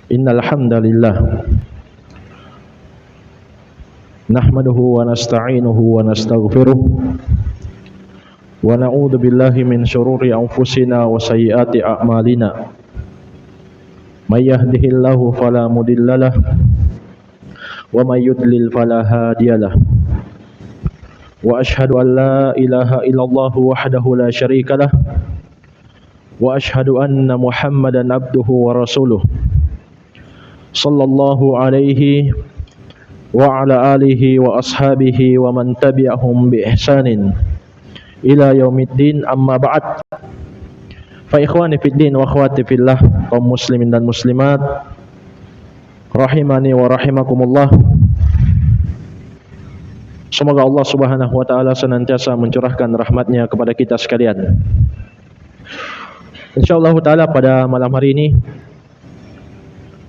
Innal hamdalillah nahmaduhu wa nasta'inuhu wa nastaghfiruh wa na'udzu billahi min shururi anfusina wa sayyiati a'malina. May yahdihillahu fala mudhillalah wa may yudlil fala hadiyalah. Wa ashhadu an la ilaha illallah wahdahu la syarikalah wa ashhadu anna Muhammadan abduhu wa rasuluh sallallahu alaihi wa ala alihi wa ashabihi wa man tabi'ahum bi ihsanin ila yaumiddin, amma ba'd. Fa ikhwani fid din wa akhwati fillah, kaum muslimin dan muslimat rahimani wa rahimakumullah. Semoga Allah Subhanahu wa taala senantiasa mencurahkan rahmatnya kepada kita sekalian. Insyaallah taala pada malam hari ini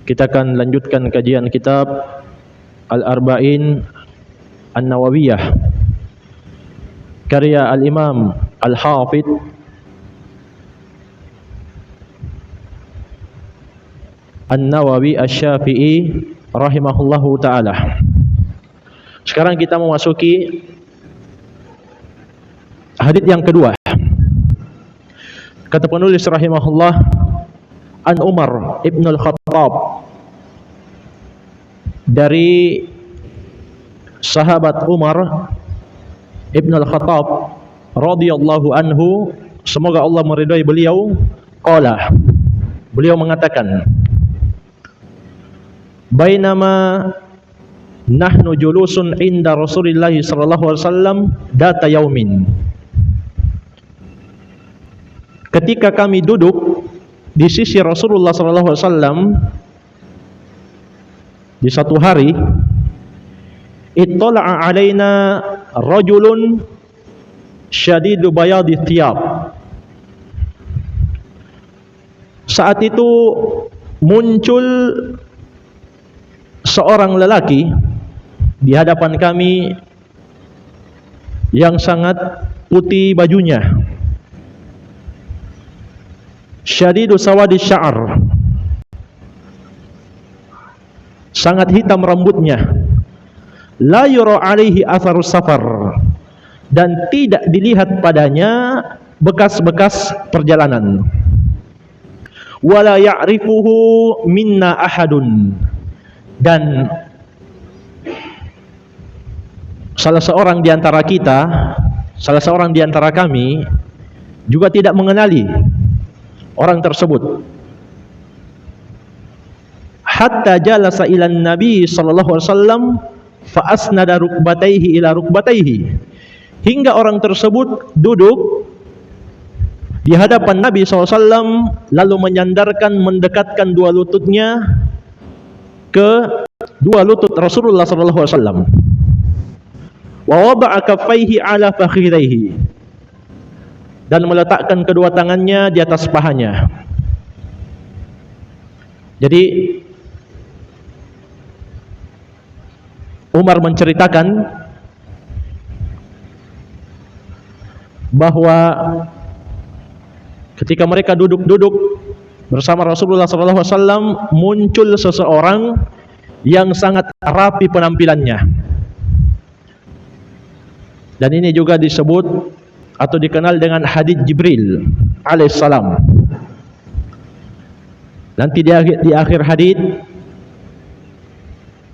kita akan lanjutkan kajian kitab Al-Arba'in An-Nawawiyah karya Al-Imam Al-Hafidh An-Nawawi Asy-Syafi'i rahimahullahu ta'ala. Sekarang kita memasuki hadits yang kedua. Kata penulis rahimahullah, An Umar Ibn Al-Khattab, dari sahabat Umar Ibn Al-Khattab radhiyallahu anhu, semoga Allah meridai beliau, qala, beliau mengatakan, bainama nahnu julusun inda Rasulillah sallallahu alaihi wasallam data yaumin, ketika kami duduk di sisi Rasulullah sallallahu alaihi wasallam di satu hari, ittala'a alaina rajulun syadidu bayadi thiyab. Saat itu muncul seorang lelaki di hadapan kami yang sangat putih bajunya, syadidu sawadi sya'ar, sangat hitam rambutnya, la yura alaihi atharus safar, dan tidak dilihat padanya bekas-bekas perjalanan, wala ya'rifuhu minna ahadun, dan salah seorang di antara kita, salah seorang di antara kami juga tidak mengenali orang tersebut. Hatta jalasa ilan Nabi sallallahu alaihi wasallam fa asnada rukbatayhi ila rukbatayhi, hingga orang tersebut duduk di hadapan Nabi SAW lalu menyandarkan, mendekatkan dua lututnya ke dua lutut Rasulullah SAW, wa wada'a kaffaihi ala fakhidaihi, dan meletakkan kedua tangannya di atas pahanya. Jadi Umar menceritakan bahwa ketika mereka duduk-duduk bersama Rasulullah SAW, muncul seseorang yang sangat rapi penampilannya. Dan ini juga disebut atau dikenal dengan hadits Jibril alaihissalam. Nanti di akhir hadits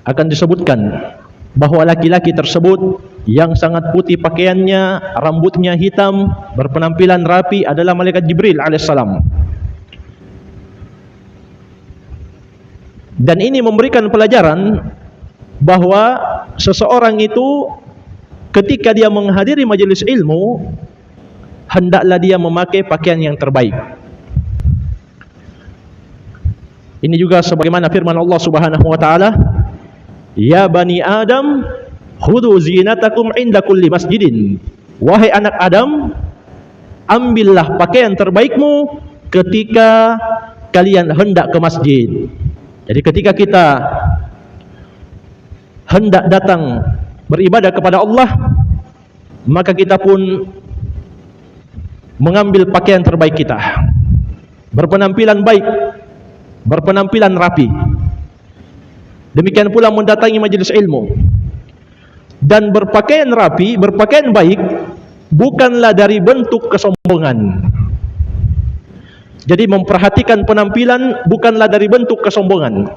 akan disebutkan bahwa laki-laki tersebut yang sangat putih pakaiannya, rambutnya hitam, berpenampilan rapi adalah malaikat Jibril alaihissalam. Dan ini memberikan pelajaran bahwa seseorang itu ketika dia menghadiri majelis ilmu, hendaklah dia memakai pakaian yang terbaik. Ini juga sebagaimana firman Allah Subhanahu wa taala, ya bani Adam khudhu zinatakum inda kulli masjidin. Wahai anak Adam, ambillah pakaian terbaikmu ketika kalian hendak ke masjid. Jadi ketika kita hendak datang beribadah kepada Allah, maka kita pun mengambil pakaian terbaik kita, berpenampilan baik, berpenampilan rapi. Demikian pula mendatangi majelis ilmu. Dan berpakaian rapi, berpakaian baik bukanlah dari bentuk kesombongan. Jadi memperhatikan penampilan bukanlah dari bentuk kesombongan.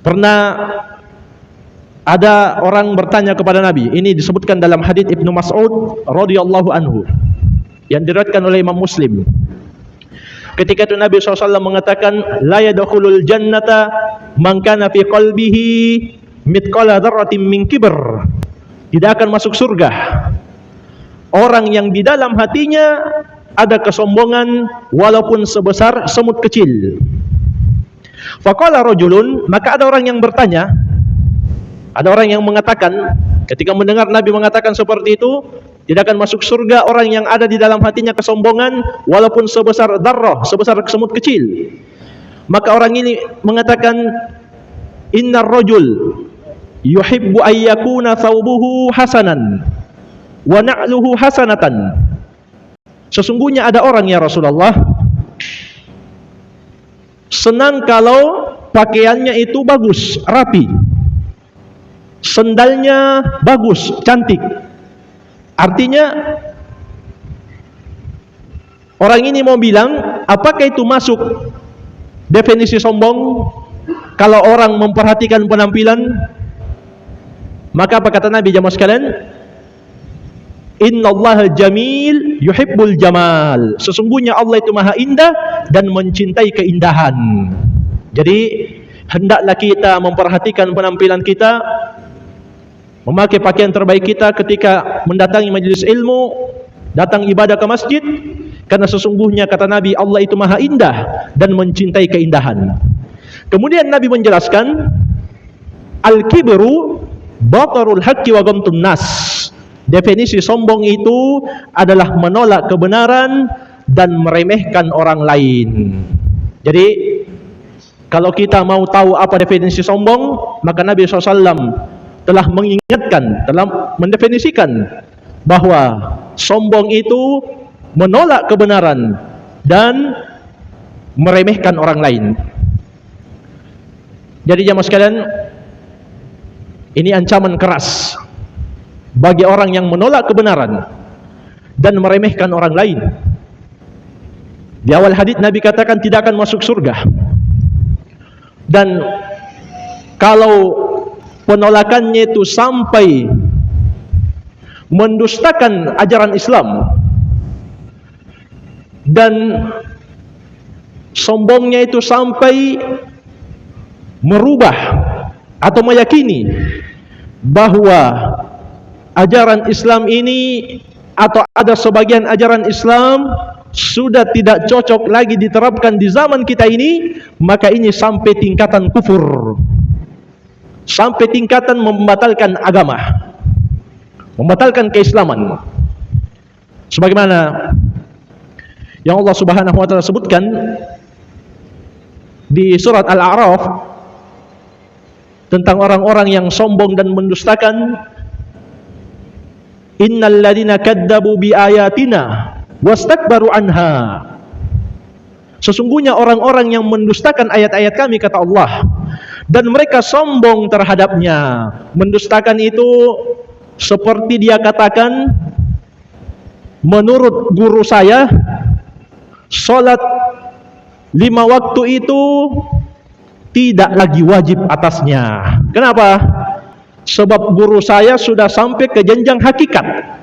Pernah ada orang bertanya kepada Nabi, ini disebutkan dalam hadits Ibnu Mas'ud radhiyallahu anhu yang diriwayatkan oleh Imam Muslim. Ketika itu Nabi SAW mengatakan, la yadkhulul jannata man kana fi qalbihi mithqala dzarratin min kibr. Tidak akan masuk surga orang yang di dalam hatinya ada kesombongan walaupun sebesar semut kecil. Faqala rajulun, maka ada orang yang bertanya, ada orang yang mengatakan, ketika mendengar Nabi mengatakan seperti itu, tidak akan masuk surga orang yang ada di dalam hatinya kesombongan walaupun sebesar darrah, sebesar semut kecil. Maka orang ini mengatakan, innar rajul yuhibbu ayyakuna thawbuhu hasanan wa na'luhu hasanatan. Sesungguhnya ada orang, ya Rasulullah, senang kalau pakaiannya itu bagus, rapi, sendalnya bagus, cantik. Artinya orang ini mau bilang, apakah itu masuk definisi sombong kalau orang memperhatikan penampilan? Maka apa kata Nabi jamaah sekalian? Innallaha jamil yuhibbul jamal. Sesungguhnya Allah itu maha indah dan mencintai keindahan. Jadi hendaklah kita memperhatikan penampilan kita, memakai pakaian terbaik kita ketika mendatangi majelis ilmu, datang ibadah ke masjid, karena sesungguhnya kata Nabi, Allah itu maha indah dan mencintai keindahan. Kemudian Nabi menjelaskan, al-kibru batarul haqqi wa ghamtun nas. Definisi sombong itu adalah menolak kebenaran dan meremehkan orang lain. Jadi kalau kita mau tahu apa definisi sombong, maka Nabi SAW telah mengingatkan, telah mendefinisikan bahwa sombong itu menolak kebenaran dan meremehkan orang lain. Jadi jamaah sekalian, ini ancaman keras bagi orang yang menolak kebenaran dan meremehkan orang lain. Di awal hadis Nabi katakan tidak akan masuk surga. Dan kalau penolakannya itu sampai mendustakan ajaran Islam dan sombongnya itu sampai merubah atau meyakini bahwa ajaran Islam ini atau ada sebagian ajaran Islam sudah tidak cocok lagi diterapkan di zaman kita ini, maka ini sampai tingkatan kufur, sampai tingkatan membatalkan agama, membatalkan keislaman. Sebagaimana yang Allah Subhanahu wa taala sebutkan di surat Al-A'raf tentang orang-orang yang sombong dan mendustakan, innal ladzina kadzdzabu bi ayatina wastakbaru anha. Sesungguhnya orang-orang yang mendustakan ayat-ayat kami, kata Allah, dan mereka sombong terhadapnya. Mendustakan itu seperti dia katakan, menurut guru saya salat 5 waktu itu tidak lagi wajib atasnya. Kenapa? Sebab guru saya sudah sampai ke jenjang hakikat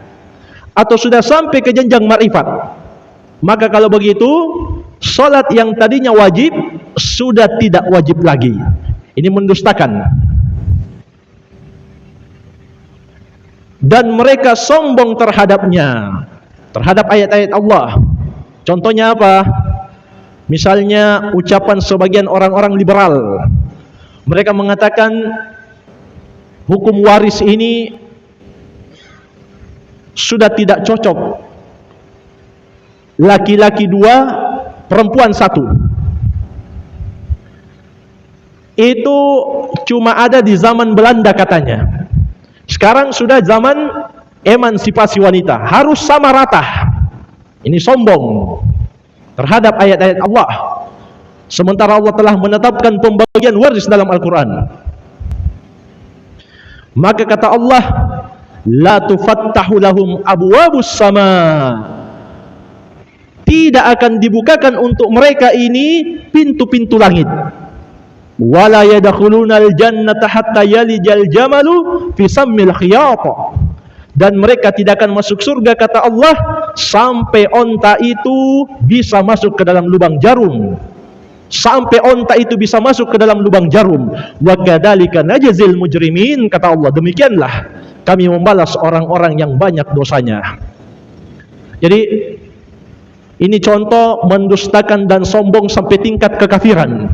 atau sudah sampai ke jenjang ma'rifat. Maka kalau begitu, salat yang tadinya wajib sudah tidak wajib lagi. Ini mendustakan. Dan mereka sombong terhadapnya, terhadap ayat-ayat Allah. Contohnya apa? Misalnya ucapan sebagian orang-orang liberal. Mereka mengatakan hukum waris ini sudah tidak cocok. Laki-laki 2, perempuan 1. Itu cuma ada di zaman Belanda katanya. Sekarang sudah zaman emansipasi wanita, harus sama rata. Ini sombong terhadap ayat-ayat Allah. Sementara Allah telah menetapkan pembagian pembagian waris dalam Al-Quran. Maka kata Allah, la tufattahu lahum abwabus sama, tidak akan dibukakan untuk mereka ini pintu-pintu langit. Wala yadkhulunal jannata hatta yalijal jamalu fi sammil khiyat, dan mereka tidak akan masuk surga kata Allah sampai onta itu bisa masuk ke dalam lubang jarum. Sampai onta itu bisa masuk ke dalam lubang jarum. Wa kadzalika najzil mujrimin, kata Allah, demikianlah kami membalas orang-orang yang banyak dosanya. Jadi ini contoh mendustakan dan sombong sampai tingkat kekafiran.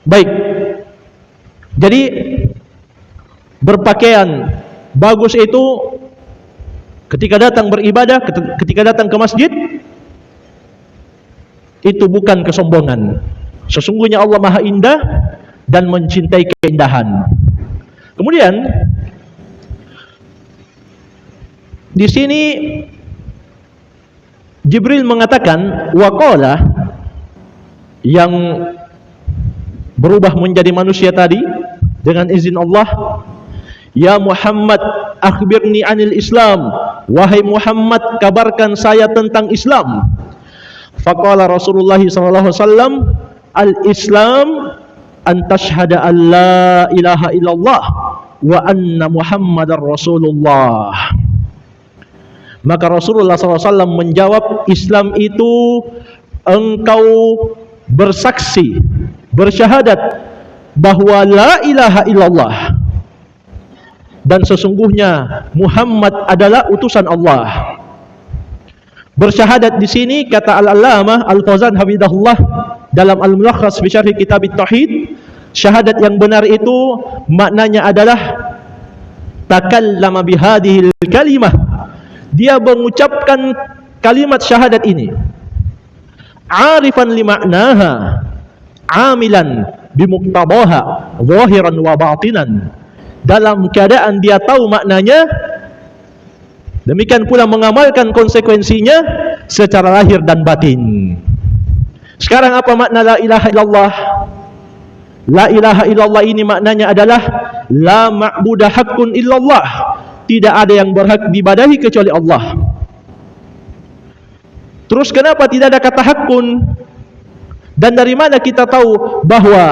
Baik. Jadi berpakaian bagus itu ketika datang beribadah, ketika datang ke masjid, itu bukan kesombongan. Sesungguhnya Allah Maha Indah dan mencintai keindahan. Kemudian di sini Jibril mengatakan, waqala, yang berubah menjadi manusia tadi dengan izin Allah, ya Muhammad akhbirni anil Islam, wahai Muhammad kabarkan saya tentang Islam. Faqala Rasulullah sallallahu alaihi wasallam, al-Islam an tashhada an la ilaha illallah wa anna Muhammadar Rasulullah. Maka Rasulullah SAW menjawab, Islam itu engkau bersaksi, bersyahadat bahwa la ilaha illallah dan sesungguhnya Muhammad adalah utusan Allah. Bersyahadat di sini kata Al-Allamah Al-Fauzan hafizahullah dalam Al-Mulakhas fi Syarh Kitab At-Tauhid, syahadat yang benar itu maknanya adalah takallama bihadhil kalimah, dia mengucapkan kalimat syahadat ini arifan li ma'naha amilan bimuqtabaha zahiran wa batinan, dalam keadaan dia tahu maknanya, demikian pula mengamalkan konsekuensinya secara lahir dan batin. Sekarang apa makna la ilaha illallah? La ilaha illallah ini maknanya adalah la ma'budu haqqun illallah, tidak ada yang berhak diibadahi kecuali Allah. Terus kenapa tidak ada kata haqqun? Dan dari mana kita tahu bahwa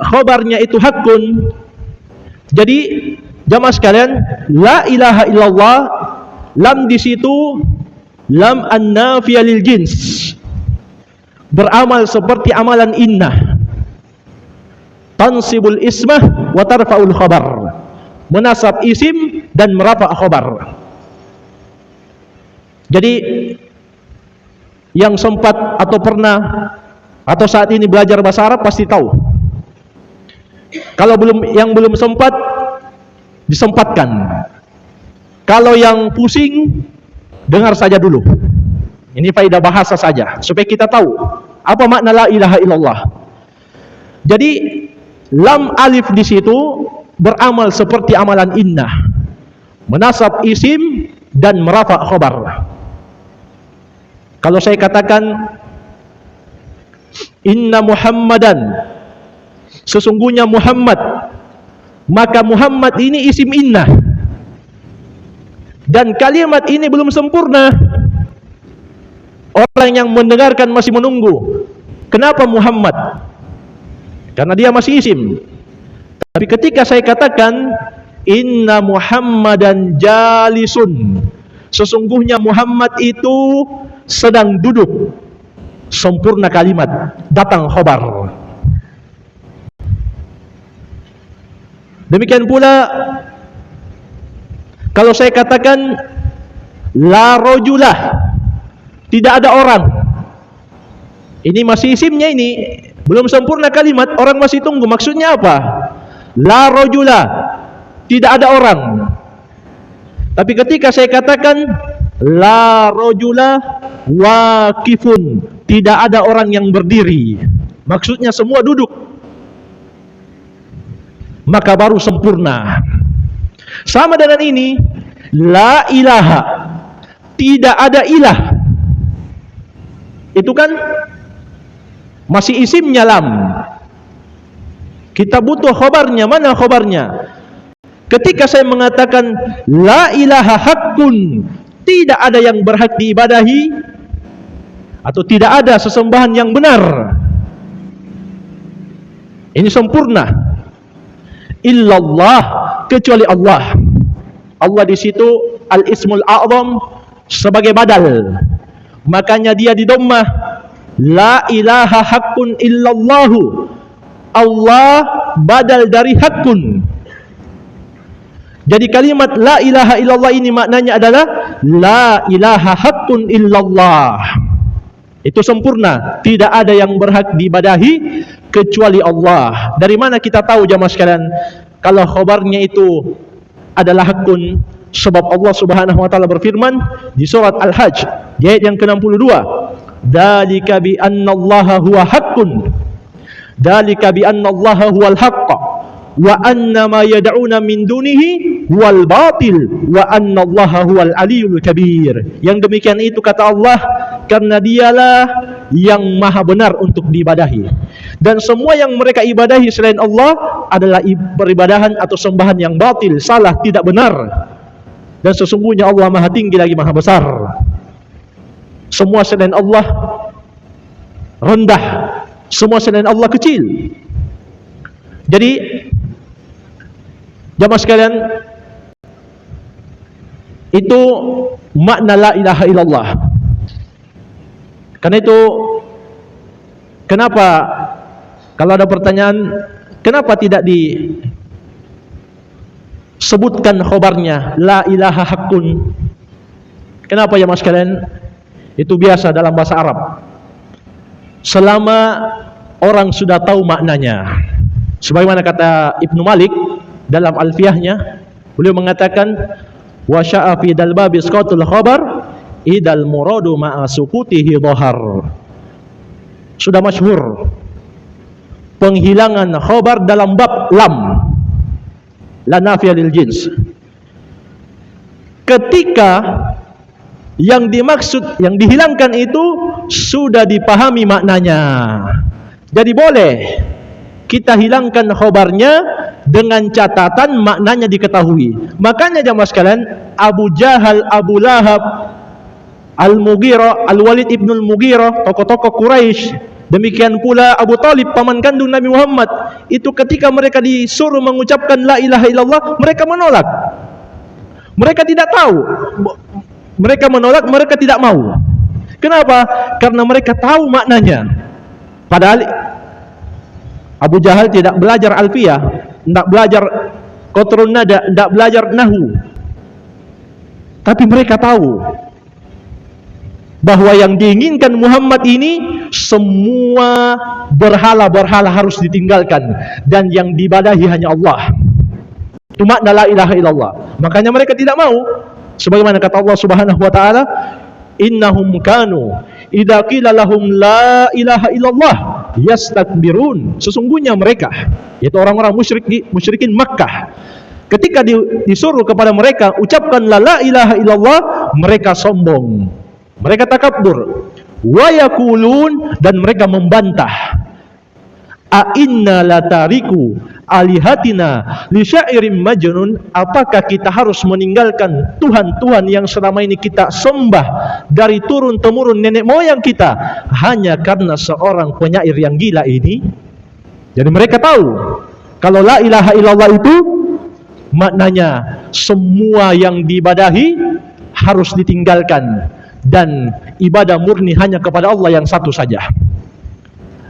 khabarnya itu haqqun? Jadi jamaah sekalian, la ilaha illallah, lam di situ lam an-nafiyah lil jins, beramal seperti amalan innah, tansibul ismah wa tarfa'ul khabar, menasab isim dan merafa' khabar. Jadi yang sempat atau pernah atau saat ini belajar bahasa Arab pasti tahu. Kalau yang belum sempat, disempatkan. Kalau yang pusing, dengar saja dulu. Ini faedah bahasa saja supaya kita tahu apa makna la ilaha illallah. Jadi lam alif di situ beramal seperti amalan innah, menasab isim dan merafa' khabar. Kalau saya katakan inna Muhammadan, sesungguhnya Muhammad, maka Muhammad ini isim innah, dan kalimat ini belum sempurna. Orang yang mendengarkan masih menunggu. Kenapa Muhammad? Karena dia masih isim. Tapi ketika saya katakan inna Muhammadan jalisun, sesungguhnya Muhammad itu sedang duduk, sempurna kalimat, datang khabar. Demikian pula kalau saya katakan la rajulah, tidak ada orang, ini masih isimnya, ini belum sempurna kalimat, orang masih tunggu. Maksudnya apa? La rajulah, tidak ada orang. Tapi ketika saya katakan la rajulah waqifun, tidak ada orang yang berdiri, maksudnya semua duduk, maka baru sempurna. Sama dengan ini, la ilaha, tidak ada ilah. Itu kan masih isimnya lam. Kita butuh khabarnya. Mana khabarnya? Ketika saya mengatakan la ilaha haqqun, tidak ada yang berhak diibadahi atau tidak ada sesembahan yang benar, ini sempurna, illallah, kecuali Allah. Allah di situ al-ismul a'zam sebagai badal, makanya dia di dhammah, la ilaha haqqun illallahu, Allah badal dari haqqun. Jadi kalimat la ilaha illallah ini maknanya adalah la ilaha haqqun illallah. Itu sempurna, tidak ada yang berhak diibadahi kecuali Allah. Dari mana kita tahu jamaah sekalian kalau khabarnya itu adalah haqqun? Sebab Allah Subhanahu wa taala berfirman di surat Al-Hajj di ayat yang ke-62, "Dzalika bi annallaha huwa haqqun." Dzalika bi annallaha huwal haqq wa anna ma yad'una min dunihi wal batil wa annallaha huwal aliyyul kabir. Yang demikian itu kata Allah karena dialah yang maha benar untuk diibadahi, dan semua yang mereka ibadahi selain Allah adalah peribadahan atau sembahan yang batil, salah, tidak benar. Dan sesungguhnya Allah maha tinggi lagi maha besar. Semua selain Allah rendah, semua selain Allah kecil. Jadi jamaah sekalian, itu makna la ilaha illallah. Karena itu kenapa kalau ada pertanyaan kenapa tidak disebutkan khobarnya la ilaha haqqun? Kenapa ya mas kalian? Itu biasa dalam bahasa Arab. Selama orang sudah tahu maknanya, sebagaimana kata Ibnu Malik dalam Alfiyahnya, beliau mengatakan wa sya'a fi dal babi isqatul khabar idal muradu ma'a sukutihi dhahar. Sudah masyhur penghilangan khabar dalam bab lam, la nafiya lil jins, ketika yang dimaksud, yang dihilangkan itu sudah dipahami maknanya. Jadi boleh kita hilangkan khabarnya dengan catatan maknanya diketahui. Makanya jamaah sekalian, Abu Jahal, Abu Lahab, Al-Mughirah, Al-Walid ibn Al-Mughirah, tokoh-tokoh Quraisy, demikian pula Abu Talib, paman kandung Nabi Muhammad, itu ketika mereka disuruh mengucapkan la ilaha illallah, mereka menolak. Mereka tidak tahu. Mereka menolak, mereka tidak mau. Kenapa? Karena mereka tahu maknanya. Padahal Abu Jahal tidak belajar alfiyah, tidak belajar qatrun nada, tidak belajar nahu. Tapi mereka tahu bahwa yang diinginkan Muhammad ini semua berhala-berhala harus ditinggalkan, dan yang diibadahi hanya Allah. Itu makna la ilaha illallah. Makanya mereka tidak mau. Sebagaimana kata Allah Subhanahu wa taala, innahum kanu idza qila lahum la ilaha illallah yastakbirun. Sesungguhnya mereka, yaitu orang-orang musyrikin Makkah, ketika disuruh kepada mereka ucapkan la ilaha illallah, mereka sombong, mereka takabur, wa yaqulun, dan mereka membantah, a inna latariku alihatina li syairim majnun, apakah kita harus meninggalkan Tuhan-Tuhan yang selama ini kita sembah dari turun temurun nenek moyang kita hanya karena seorang penyair yang gila ini? Jadi mereka tahu kalau la ilaha illallah itu maknanya semua yang diibadahi harus ditinggalkan, dan ibadah murni hanya kepada Allah yang satu saja.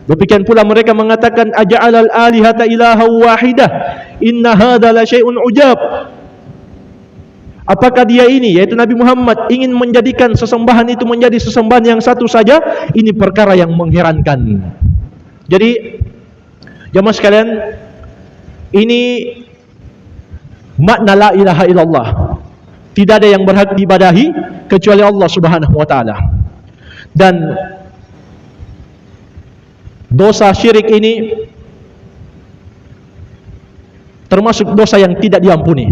Demikian pula mereka mengatakan aja'alal alihata ilaha wahidah inna hadza la syai'un ujab. Apakah dia ini, yaitu Nabi Muhammad, ingin menjadikan sesembahan itu menjadi sesembahan yang satu saja? Ini perkara yang mengherankan. Jadi jamaah sekalian, ini makna la ilaha illallah. Tidak ada yang berhak diibadahi kecuali Allah Subhanahu wa taala. Dan dosa syirik ini termasuk dosa yang tidak diampuni.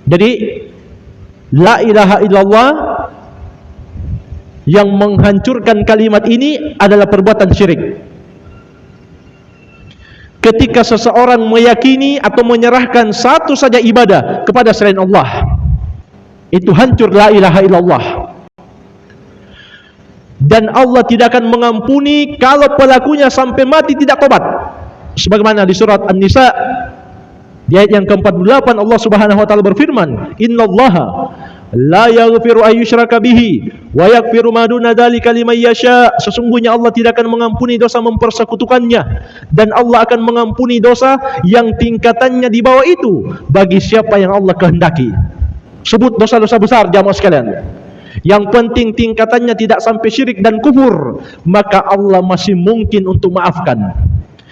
Jadi la ilaha illallah yang menghancurkan kalimat ini adalah perbuatan syirik. ketika seseorang meyakini atau menyerahkan satu saja ibadah kepada selain Allah, itu hancur la ilaha illallah. Dan Allah tidak akan mengampuni kalau pelakunya sampai mati tidak tobat. Sebagaimana di surat An-Nisa di ayat yang ke-48 Allah Subhanahu wa taala berfirman, "Innallaha la yaghfiru ayyushraka bihi wa yaghfiru ma duna dzalika liman yasha." Sesungguhnya Allah tidak akan mengampuni dosa mempersekutukannya, dan Allah akan mengampuni dosa yang tingkatannya di bawah itu bagi siapa yang Allah kehendaki. Sebut dosa-dosa besar jamaah sekalian. Yang penting tingkatannya tidak sampai syirik dan kufur, maka Allah masih mungkin untuk maafkan.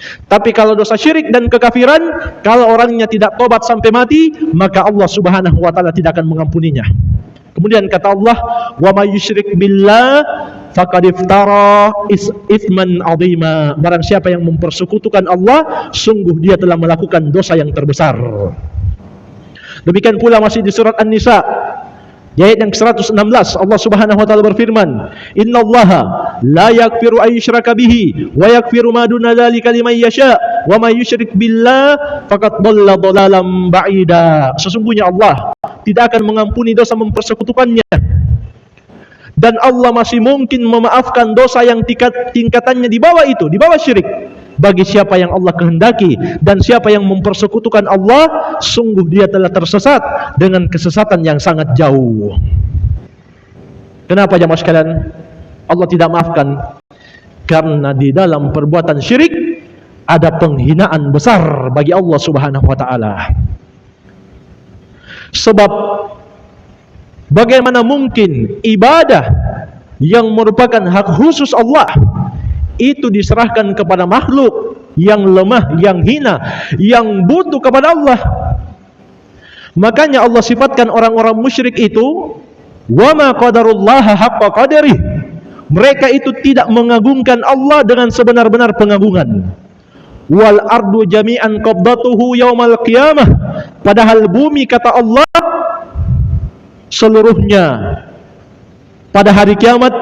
Tapi kalau dosa syirik dan kekafiran, kalau orangnya tidak tobat sampai mati, maka Allah Subhanahu wa taala tidak akan mengampuninya. Kemudian kata Allah, "Wa may yusyrik billah faqad iftara itsman 'azima." Barang siapa yang mempersekutukan Allah, sungguh dia telah melakukan dosa yang terbesar. Demikian pula masih di surat An-Nisa di ayat yang ke-116 Allah Subhanahu wa taala berfirman, "Innallaha la yaghfiru ayyushraka bihi wa yaghfiru ma duna dzalika liman yasha wa may yusyrik billah faqad dhalla dhalalan ba'ida." Sesungguhnya Allah tidak akan mengampuni dosa mempersekutukannya, dan Allah masih mungkin memaafkan dosa yang tingkatannya di bawah itu, di bawah syirik, bagi siapa yang Allah kehendaki. Dan siapa yang mempersekutukan Allah, sungguh dia telah tersesat dengan kesesatan yang sangat jauh. Kenapa jamaah sekalian Allah tidak maafkan? Karena di dalam perbuatan syirik ada penghinaan besar bagi Allah Subhanahu wa taala. Sebab bagaimana mungkin ibadah yang merupakan hak khusus Allah itu diserahkan kepada makhluk yang lemah, yang hina, yang butuh kepada Allah. Makanya Allah sifatkan orang-orang musyrik itu, wa ma qadarullaha haqqa qadarih. Mereka itu tidak mengagungkan Allah dengan sebenar-benar pengagungan. Wal ardu jami'an qabdatuhu yaumal qiyamah. Padahal bumi, kata Allah, seluruhnya pada hari kiamat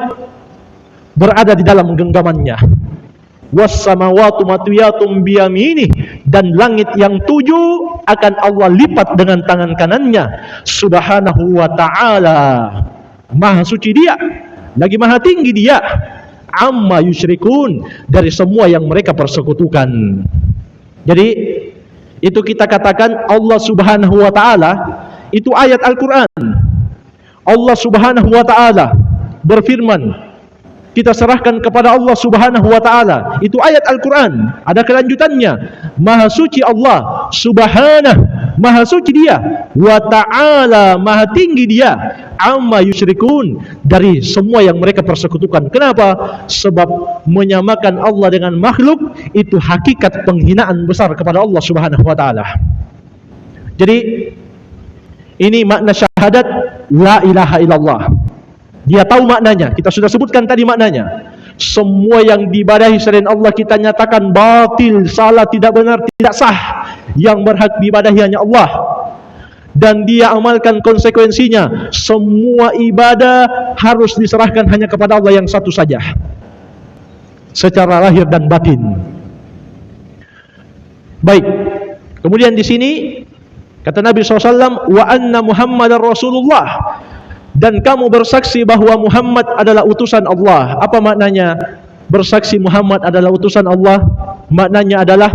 berada di dalam genggamannya. Was samawati matwiyatum biyaminih, dan langit yang 7 akan Allah lipat dengan tangan kanannya. Subhanahu wa ta'ala, maha suci dia, lagi maha tinggi dia, amma yusyrikun, dari semua yang mereka persekutukan. Jadi itu kita katakan Allah Subhanahu wa ta'ala itu ayat Al-Quran. Allah Subhanahu wa ta'ala berfirman, kita serahkan kepada Allah Subhanahu wa ta'ala, itu ayat Al-Quran. Ada kelanjutannya, maha suci Allah Subhanah, maha suci dia, wa ta'ala, maha tinggi dia, amma yusyrikun, dari semua yang mereka persekutukan. Kenapa? Sebab menyamakan Allah dengan makhluk itu hakikat penghinaan besar kepada Allah Subhanahu wa ta'ala. Jadi ini makna syahadat la ilaha illallah. Dia tahu maknanya, kita sudah sebutkan tadi maknanya. Semua yang diibadahi selain Allah kita nyatakan batil, salah, tidak benar, tidak sah. Yang berhak diibadahi hanya Allah. Dan dia amalkan konsekuensinya. Semua ibadah harus diserahkan hanya kepada Allah yang satu saja, secara lahir dan batin. Baik. Kemudian di sini kata Nabi SAW, wa anna Muhammadar Rasulullah, dan kamu bersaksi bahwa Muhammad adalah utusan Allah. Apa maknanya bersaksi Muhammad adalah utusan Allah? Maknanya adalah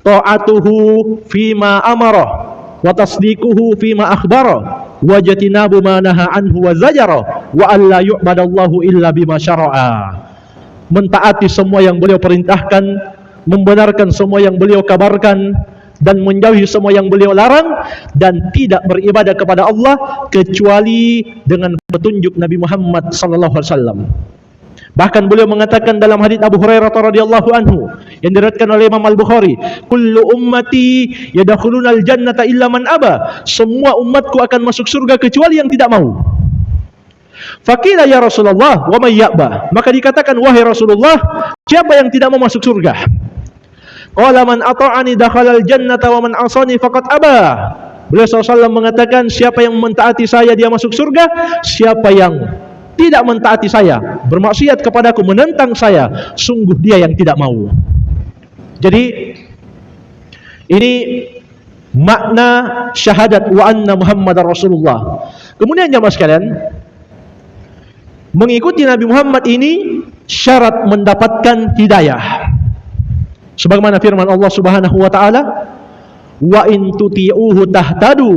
ta'atuhu fima amara wa tasdiquhu fima akhbara wa jatinabu ma naha anhu wa zajara wa alla yu'badallahu illa bima syara'a. Mentaati semua yang beliau perintahkan, membenarkan semua yang beliau kabarkan, dan menjauhi semua yang beliau larang, dan tidak beribadah kepada Allah kecuali dengan petunjuk Nabi Muhammad sallallahu alaihi wasallam. Bahkan beliau mengatakan dalam hadits Abu Hurairah radhiyallahu anhu yang diriwayatkan oleh Imam Al-Bukhari, kullu ummati yadkhulunal jannata illa man aba. Semua umatku akan masuk surga kecuali yang tidak mau. Faqila ya Rasulullah wa may ya'ba. Maka dikatakan, wahai Rasulullah, siapa yang tidak mau masuk surga? Qala man ata'ani dakhalal jannata wa man 'asani faqad aba. Beliau SAW mengatakan, siapa yang mentaati saya dia masuk surga, siapa yang tidak mentaati saya, bermaksiat kepadaku, menentang saya, sungguh dia yang tidak mau. Jadi ini makna syahadat wa anna Muhammadar Rasulullah. Kemudian jamaah sekalian, mengikuti Nabi Muhammad ini syarat mendapatkan hidayah. Sebagaimana firman Allah Subhanahu wa taala, wa in tuti'uhu tahtadu.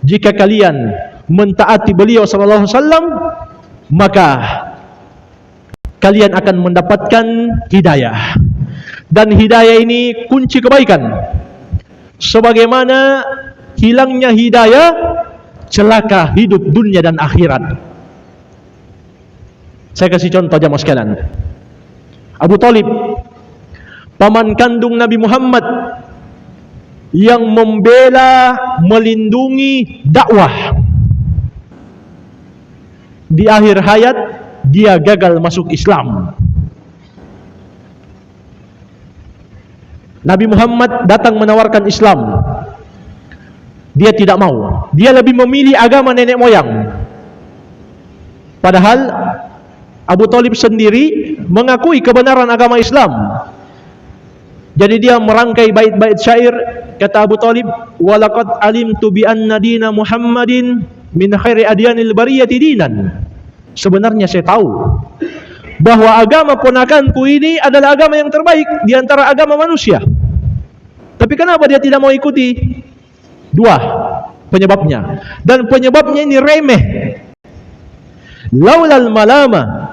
Jika kalian mentaati beliau sallallahu alaihi wasallam, maka kalian akan mendapatkan hidayah. Dan hidayah ini kunci kebaikan. Sebagaimana hilangnya hidayah, celaka hidup dunia dan akhirat. Saya kasih contoh jamaah sekalian. Abu Thalib, paman kandung Nabi Muhammad, yang membela, melindungi dakwah. Di akhir hayat dia gagal masuk Islam. Nabi Muhammad datang menawarkan Islam, dia tidak mau. Dia lebih memilih agama nenek moyang. Padahal Abu Thalib sendiri mengakui kebenaran agama Islam. Jadi dia merangkai bait-bait syair. Kata Abu Thalib, walaqad alimtu bi anna dina Muhammadin min khairi adyanil bariyati dinan. Sebenarnya saya tahu bahwa agama ponakanku ini adalah agama yang terbaik di antara agama manusia. Tapi kenapa dia tidak mau ikuti? Dua penyebabnya. Dan penyebabnya ini remeh. Laulal malama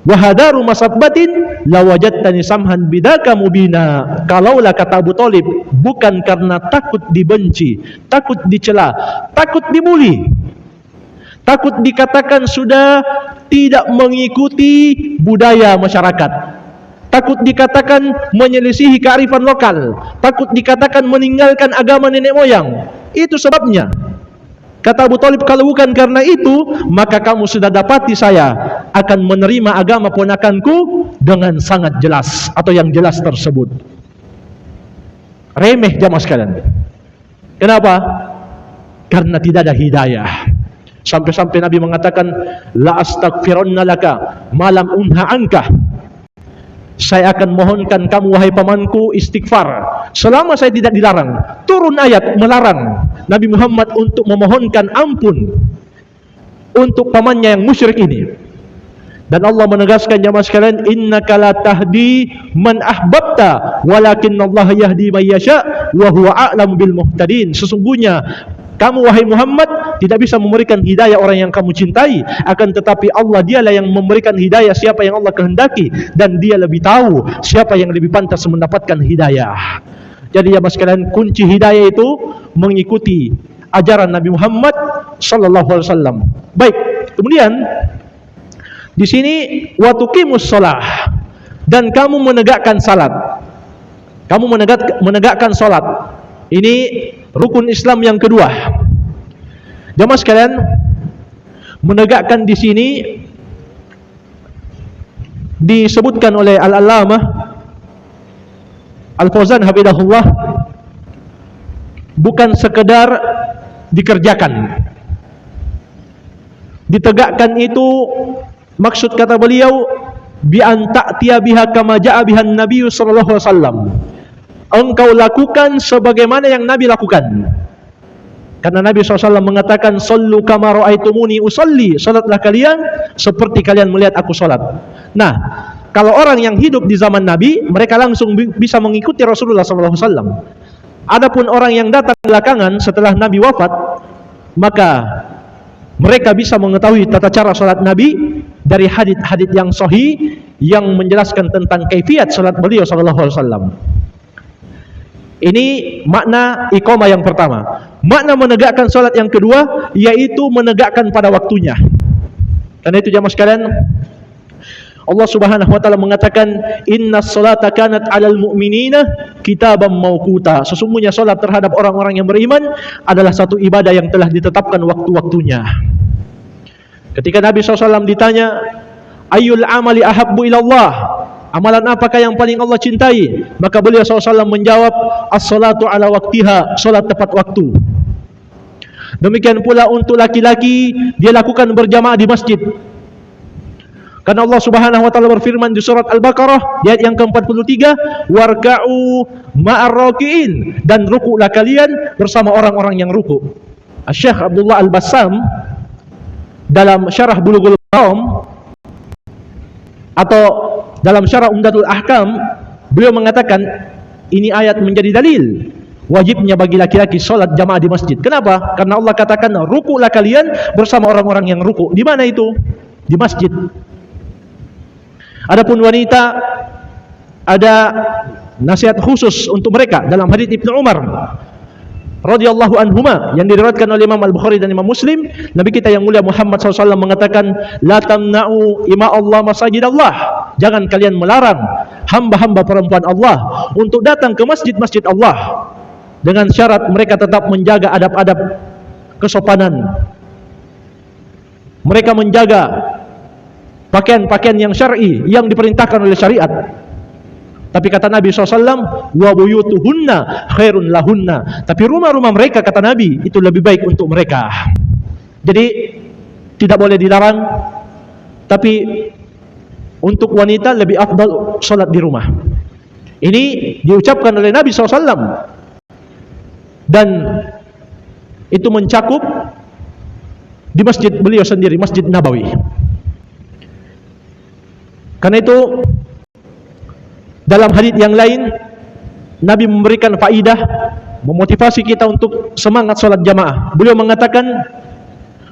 wa hadaru masabbatin lawajadtani samhan bidaka mubina. Kalaulah, kata Abu Thalib, bukan karena takut dibenci, takut dicela, takut dibuli, takut dikatakan sudah tidak mengikuti budaya masyarakat, takut dikatakan menyelisihi kearifan lokal, takut dikatakan meninggalkan agama nenek moyang. Itu sebabnya. Kata Abu Thalib, kalau bukan karena itu, maka kamu sudah dapati saya akan menerima agama ponakanku dengan sangat jelas, atau yang jelas tersebut. Remeh jamaah sekalian. Kenapa? Karena tidak ada hidayah. Sampai-sampai Nabi mengatakan, la astaghfirunna laka malam unha anka. Saya akan mohonkan kamu wahai pamanku istighfar selama saya tidak dilarang. Turun ayat melarang Nabi Muhammad untuk memohonkan ampun untuk pamannya yang musyrik ini. Dan Allah menegaskan jamaah sekalian, innaka la tahdi man ahbabta walakinallaha yahdi may yasha wa huwa a'lamu bil muhtadin. Sesungguhnya kamu wahai Muhammad tidak bisa memberikan hidayah orang yang kamu cintai, akan tetapi Allah dialah yang memberikan hidayah siapa yang Allah kehendaki, dan dia lebih tahu siapa yang lebih pantas mendapatkan hidayah. Jadi ya mas sekalian, kunci hidayah itu mengikuti ajaran Nabi Muhammad sallallahu alaihi wasallam. Baik, kemudian di sini wa tuqimus shalah, dan kamu menegakkan salat. Kamu menegakkan salat. Ini rukun Islam yang kedua. Jamaah sekalian, menegakkan di sini disebutkan oleh Al-Allamah Al-Fauzan hafizahullah, bukan sekedar dikerjakan. Ditegakkan itu maksud kata beliau bi an ta'tiya biha kama ja'a bihan Nabi sallallahu alaihi wasallam. Engkau lakukan sebagaimana yang Nabi lakukan. Karena Nabi SAW mengatakan, sallu kama ra'aitumuni usalli, salatlah kalian seperti kalian melihat aku salat. Nah, kalau orang yang hidup di zaman Nabi, mereka langsung bisa mengikuti Rasulullah SAW. Adapun orang yang datang belakangan setelah Nabi wafat, maka mereka bisa mengetahui tata cara salat Nabi dari hadits-hadits yang sahih yang menjelaskan tentang kaifiat salat beliau SAW. Ini makna iqamah yang pertama. Makna menegakkan salat yang kedua, yaitu menegakkan pada waktunya. Karena itu jamaah sekalian, Allah Subhanahu wa taala mengatakan, innas salata kanat 'alal mu'minina kitaban mauquta. Sesungguhnya salat terhadap orang-orang yang beriman adalah satu ibadah yang telah ditetapkan waktu-waktunya. Ketika Nabi SAW ditanya, ayyul amali ahabbu ilallah, amalan apakah yang paling Allah cintai? Maka beliau SAW menjawab, as-salatu ala waktiha, salat tepat waktu. Demikian pula untuk laki-laki, dia lakukan berjamaah di masjid. Karena Allah Subhanahu wa taala berfirman di surat Al-Baqarah di ayat yang ke-43, warka'u ma'ar raki'in, dan rukuklah kalian bersama orang-orang yang ruku'. Syekh Abdullah Al-Bassam dalam syarah Bulughul Maram atau dalam syarah Umdatul Ahkam, beliau mengatakan ini ayat menjadi dalil wajibnya bagi laki-laki salat jamaah di masjid. Kenapa? Karena Allah katakan rukuklah kalian bersama orang-orang yang ruku'. Di mana itu? Di masjid. Adapun wanita, ada nasihat khusus untuk mereka dalam hadits Ibnu Umar radhiyallahu anhuma yang diriwayatkan oleh Imam Al-Bukhari dan Imam Muslim. Nabi kita yang mulia Muhammad SAW mengatakan, la tamna'u ima Allah masajid Allah, jangan kalian melarang hamba-hamba perempuan Allah untuk datang ke masjid-masjid Allah, dengan syarat mereka tetap menjaga adab-adab kesopanan, mereka menjaga pakaian-pakaian yang syar'i yang diperintahkan oleh syariat. Tapi kata Nabi SAW, wa buyutuhunna khairun lahunna, tapi rumah-rumah mereka, kata Nabi, itu lebih baik untuk mereka. Jadi tidak boleh dilarang, tapi untuk wanita lebih afdal salat di rumah. Ini diucapkan oleh Nabi SAW, dan itu mencakup di masjid beliau sendiri, Masjid Nabawi. Karena itu dalam hadits yang lain Nabi memberikan faidah, memotivasi kita untuk semangat salat jamaah. Beliau mengatakan,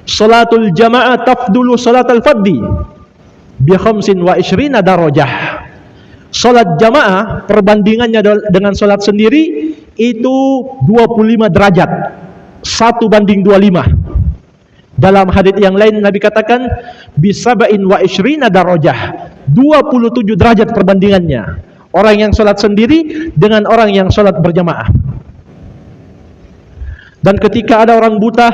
salatul jamaah tafdulu salatal fadhi bi 25 darajah. Salat jamaah perbandingannya dengan salat sendiri itu 25 derajat, 1:25. Dalam hadits yang lain Nabi katakan bisaba'in wa ishrina darajah, 27 derajat perbandingannya orang yang sholat sendiri dengan orang yang sholat berjamaah. Dan ketika ada orang buta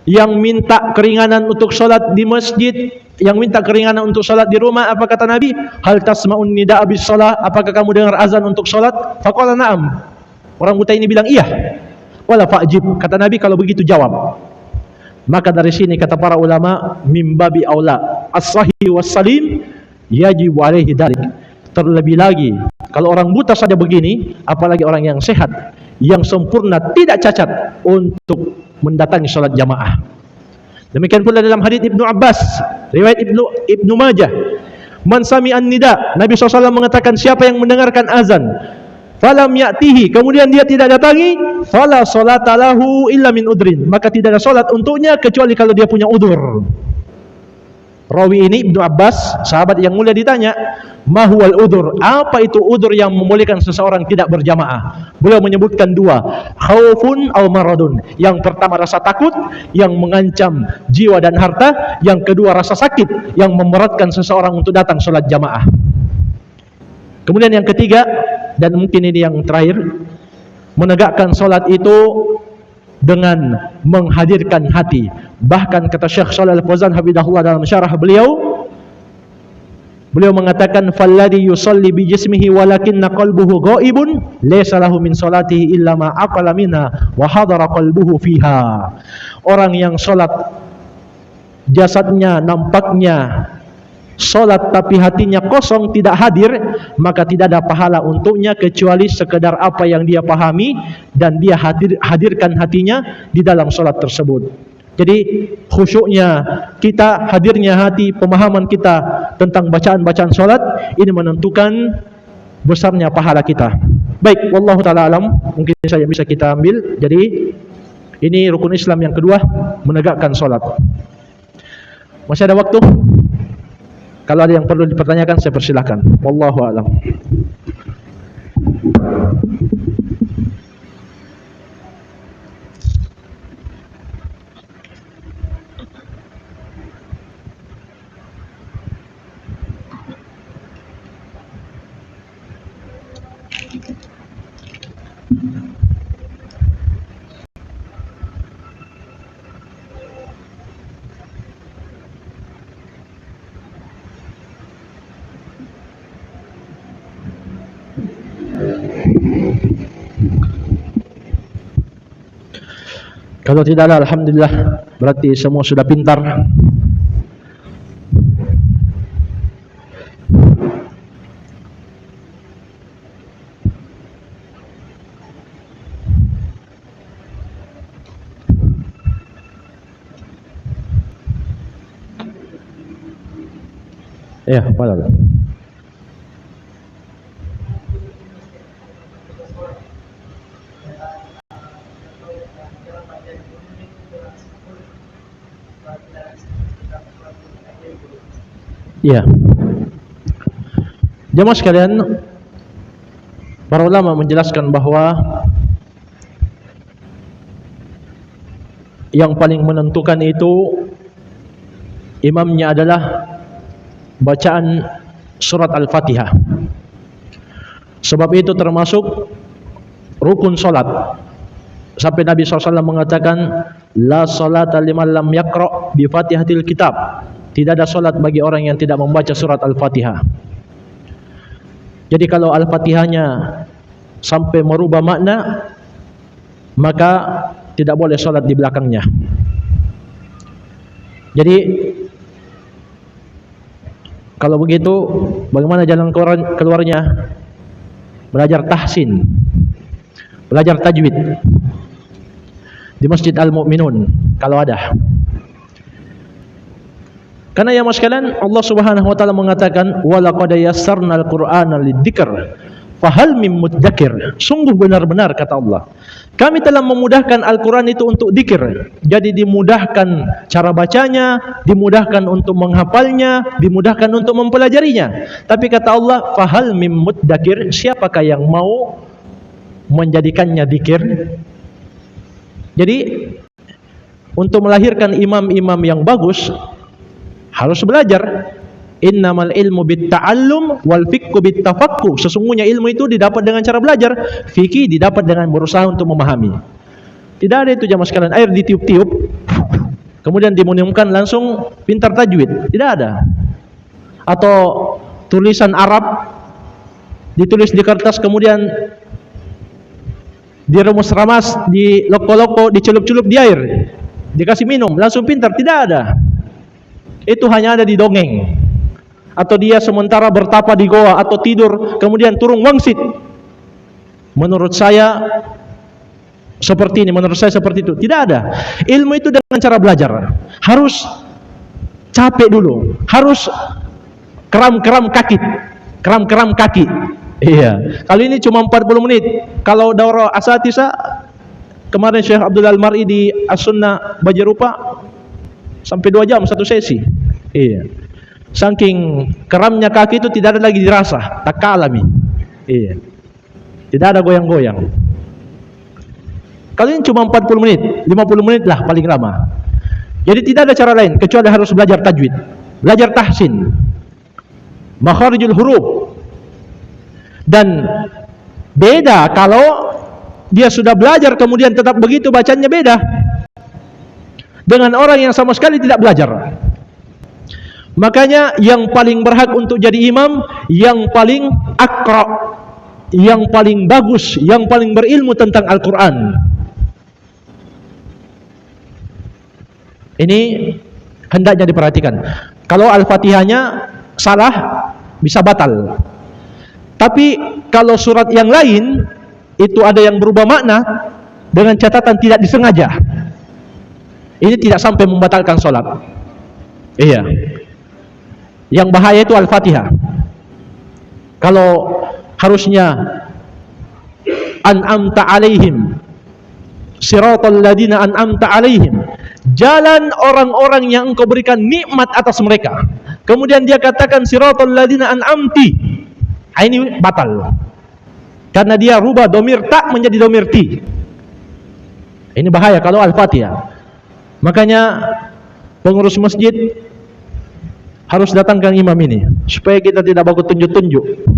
yang minta keringanan untuk sholat di masjid, yang minta keringanan untuk sholat di rumah, apa kata Nabi? Hal tasma'un nida'a bis shalah, apakah kamu dengar azan untuk sholat? Faqala na'am. Orang buta ini bilang iya. Wala fa'jib, kata Nabi, kalau begitu jawab. Maka dari sini kata para ulama, mimbabi aula as-sahih was-salim yajibu alaihi dzalik. Terlebih lagi kalau orang buta saja begini, apalagi orang yang sehat, yang sempurna, tidak cacat untuk mendatangi salat jamaah. Demikian pula dalam hadits Ibnu Abbas, riwayat Ibnu Majah, man sami'an nida, Nabi SAW mengatakan, siapa yang mendengarkan azan falam ya'tihi, kemudian dia tidak datangi, fala sholata lahu illa min udrin, maka tidak ada salat untuknya kecuali kalau dia punya udur. Rawi ini Ibnu Abbas, sahabat yang mulia, ditanya, mahwal udur, apa itu udur yang membolehkan seseorang tidak berjamaah? Beliau menyebutkan dua, khaufun aw maradun. Yang pertama rasa takut yang mengancam jiwa dan harta, yang kedua rasa sakit yang memberatkan seseorang untuk datang salat jamaah. Kemudian yang ketiga, dan mungkin ini yang terakhir, menegakkan salat itu dengan menghadirkan hati. Bahkan kata Syekh Shalal Al-Fauzan hafizahullah dalam syarah beliau mengatakan, falladhi yusalli bi jismihi walakinna qalbuhu ghaibun laysa lahu min salatihi illa ma aqala minha wa hadara qalbuhu fiha. Orang yang salat jasadnya nampaknya salat tapi hatinya kosong, tidak hadir, maka tidak ada pahala untuknya kecuali sekedar apa yang dia pahami dan dia hadirkan hatinya di dalam salat tersebut. Jadi khusyuknya kita, hadirnya hati, pemahaman kita tentang bacaan-bacaan salat ini menentukan besarnya pahala kita. Baik, wallahu taala alam, mungkin saja bisa kita ambil. Jadi ini rukun Islam yang kedua, menegakkan salat. Masih ada waktu? Kalau ada yang perlu dipertanyakan, saya persilahkan. Wallahu a'lam. Kalau tidak ada, alhamdulillah, berarti semua sudah pintar. Ya, padahal. Ya. Jemaah sekalian, para ulama menjelaskan bahwa yang paling menentukan itu imamnya adalah bacaan surat Al-Fatihah. Sebab itu termasuk rukun solat. Sampai Nabi SAW mengatakan, la salata liman lam yaqra' bi fatihatil kitab. Tidak ada solat bagi orang yang tidak membaca surat Al-Fatihah. Jadi kalau Al-Fatihahnya sampai merubah makna, maka tidak boleh solat di belakangnya. Jadi kalau begitu, bagaimana jalan keluarnya? Belajar tahsin, belajar tajwid di Masjid Al-Mu'minun kalau ada. Karena ya mas sekalian, Allah Subhanahu wa taala mengatakan, "Wa laqad yassarnal Qur'ana lidzikr, fahal mim mudzakir." Sungguh benar-benar kata Allah, kami telah memudahkan Al-Quran itu untuk dzikir. Jadi dimudahkan cara bacanya, dimudahkan untuk menghafalnya, dimudahkan untuk mempelajarinya. Tapi kata Allah, fahal mim mudzakir, siapakah yang mau menjadikannya dzikir? Jadi untuk melahirkan imam-imam yang bagus harus belajar. Innamal ilmu bitta'allum wal fiqhu bittafaqquh. Sesungguhnya ilmu itu didapat dengan cara belajar, fikih didapat dengan berusaha untuk memahami. Tidak ada itu jamaah sekalian air ditiup-tiup kemudian diminumkan langsung pintar tajwid. Tidak ada. Atau tulisan Arab ditulis di kertas kemudian diremus-ramas, di loko-loko, dicelup-celup di air, dikasih minum langsung pintar. Tidak ada. Itu hanya ada di dongeng. Atau dia sementara bertapa di goa atau tidur kemudian turun wangsit. Menurut saya seperti ini, menurut saya seperti itu. Tidak ada. Ilmu itu dengan cara belajar. Harus capek dulu. Harus keram-keram kaki. Keram-keram kaki. Iya. Kali ini cuma 40 menit. Kalau daurah asatisa kemarin Syekh Abdul Al-Mar'i di As-Sunnah Bajarupa sampai 2 jam satu sesi. Iya. Saking keramnya kaki itu tidak ada lagi dirasa, tak alami. Iya. Tidak ada goyang-goyang. Kali ini cuma 40 menit, 50 menit lah paling lama. Jadi tidak ada cara lain kecuali harus belajar tajwid, belajar tahsin, makharijul huruf. Dan beda kalau dia sudah belajar kemudian tetap begitu bacanya, beda dengan orang yang sama sekali tidak belajar. Makanya yang paling berhak untuk jadi imam, yang paling akra, yang paling bagus, yang paling berilmu tentang Al-Quran. Ini hendaknya diperhatikan. Kalau Al-Fatihahnya salah, bisa batal. Tapi kalau surat yang lain itu ada yang berubah makna dengan catatan tidak disengaja, ini tidak sampai membatalkan sholat. Iya. Yang bahaya itu Al-Fatihah. Kalau harusnya an'amta alaihim siratal ladina an'amta alaihim, jalan orang-orang yang engkau berikan nikmat atas mereka, kemudian dia katakan siratal ladina an'amti, ini batal. Karena dia rubah domir tak menjadi domir ti. Ini bahaya kalau Al-Fatihah. Makanya pengurus masjid harus datangkan imam ini supaya kita tidak baku tunjuk-tunjuk.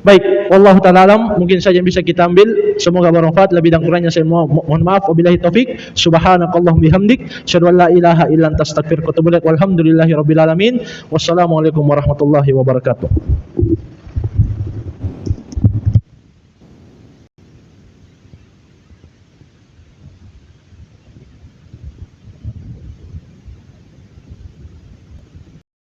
Baik, wallahu ta'ala alam, mungkin saja yang bisa kita ambil. Semoga bermanfaat. Lebih dan kurangnya saya mohon maaf. Wabillahi taufik. Subhanakallahumma bihamdik, asyhadu an la ilaha illa anta astaghfiruka wa atubu ilaik. Walhamdulillahirabbil alamin. Wassalamualaikum warahmatullahi wabarakatuh.